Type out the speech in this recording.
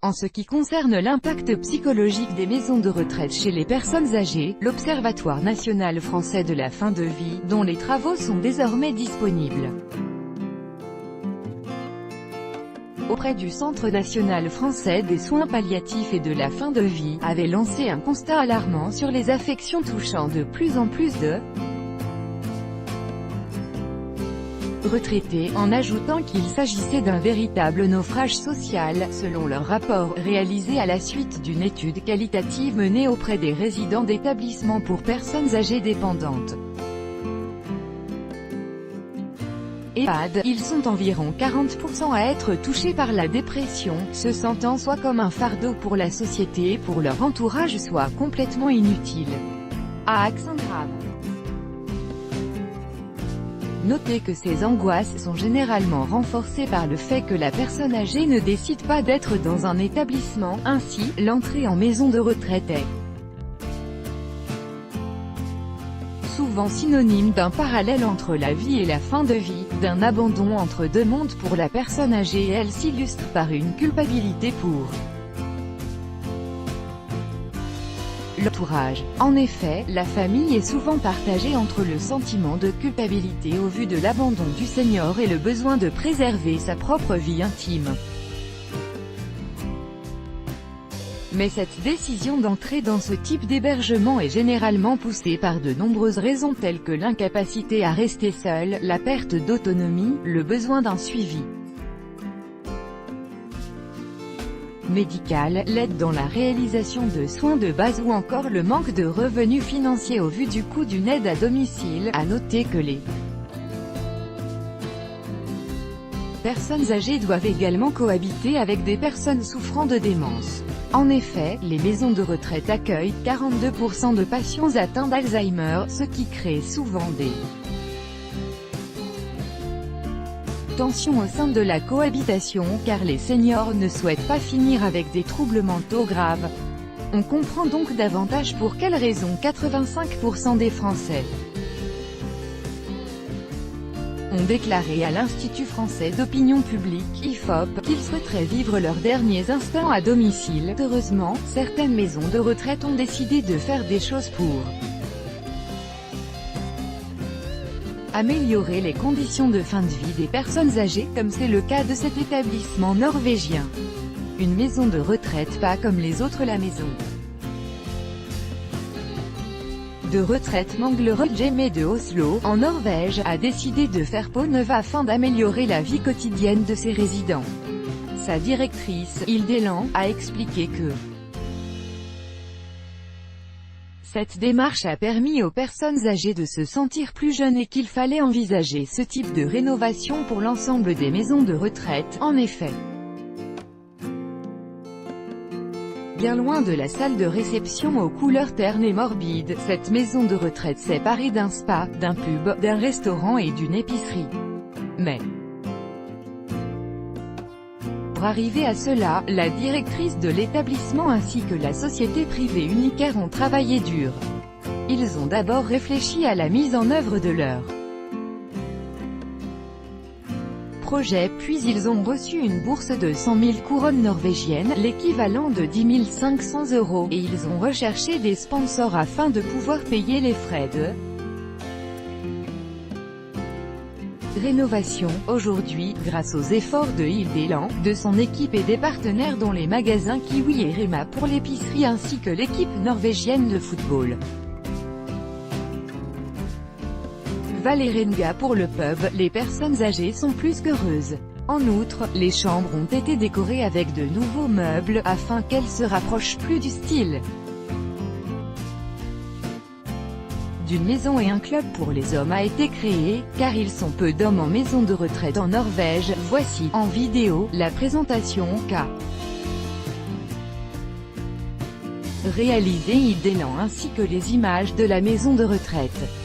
En ce qui concerne l'impact psychologique des maisons de retraite chez les personnes âgées, l'Observatoire national français de la fin de vie, dont les travaux sont désormais disponibles auprès du Centre national français des soins palliatifs et de la fin de vie, avait lancé un constat alarmant sur les affections touchant de plus en plus de retraités, en ajoutant qu'il s'agissait d'un véritable naufrage social, selon leur rapport, réalisé à la suite d'une étude qualitative menée auprès des résidents d'établissements pour personnes âgées dépendantes. EHPAD, ils sont environ 40% à être touchés par la dépression, se sentant soit comme un fardeau pour la société, pour leur entourage, soit complètement inutile. À accent grave. Notez que ces angoisses sont généralement renforcées par le fait que la personne âgée ne décide pas d'être dans un établissement, ainsi, l'entrée en maison de retraite est souvent synonyme d'un parallèle entre la vie et la fin de vie, d'un abandon entre deux mondes pour la personne âgée, et elle s'illustre par une culpabilité pour l'entourage. En effet, la famille est souvent partagée entre le sentiment de culpabilité au vu de l'abandon du senior et le besoin de préserver sa propre vie intime. Mais cette décision d'entrer dans ce type d'hébergement est généralement poussée par de nombreuses raisons telles que l'incapacité à rester seul, la perte d'autonomie, le besoin d'un suivi médical, l'aide dans la réalisation de soins de base ou encore le manque de revenus financiers au vu du coût d'une aide à domicile. À noter que les personnes âgées doivent également cohabiter avec des personnes souffrant de démence. En effet, les maisons de retraite accueillent 42% de patients atteints d'Alzheimer, ce qui crée souvent des tensions au sein de la cohabitation, car les seniors ne souhaitent pas finir avec des troubles mentaux graves. On comprend donc davantage pour quelles raisons 85% des Français ont déclaré à l'Institut français d'opinion publique, IFOP, qu'ils souhaiteraient vivre leurs derniers instants à domicile. Heureusement, certaines maisons de retraite ont décidé de faire des choses pour améliorer les conditions de fin de vie des personnes âgées, comme c'est le cas de cet établissement norvégien. Une maison de retraite pas comme les autres. La maison de retraite Manglerudhjem de Oslo, en Norvège, a décidé de faire peau neuve afin d'améliorer la vie quotidienne de ses résidents. Sa directrice, Hilde Land, a expliqué que cette démarche a permis aux personnes âgées de se sentir plus jeunes et qu'il fallait envisager ce type de rénovation pour l'ensemble des maisons de retraite. En effet, bien loin de la salle de réception aux couleurs ternes et morbides, cette maison de retraite séparée d'un spa, d'un pub, d'un restaurant et d'une épicerie. Mais pour arriver à cela, la directrice de l'établissement ainsi que la société privée Unicare ont travaillé dur. Ils ont d'abord réfléchi à la mise en œuvre de leur projet, puis ils ont reçu une bourse de 100 000 couronnes norvégiennes, l'équivalent de 10 500 €, et ils ont recherché des sponsors afin de pouvoir payer les frais de rénovation. Aujourd'hui, grâce aux efforts de Hilde Land, de son équipe et des partenaires dont les magasins Kiwi et Rema pour l'épicerie ainsi que l'équipe norvégienne de football Valerenga pour le pub, les personnes âgées sont plus qu'heureuses. En outre, les chambres ont été décorées avec de nouveaux meubles, afin qu'elles se rapprochent plus du style d'une maison, et un club pour les hommes a été créé, car ils sont peu d'hommes en maison de retraite en Norvège. Voici, en vidéo, la présentation qu'a réalisée Hilde Land ainsi que les images de la maison de retraite.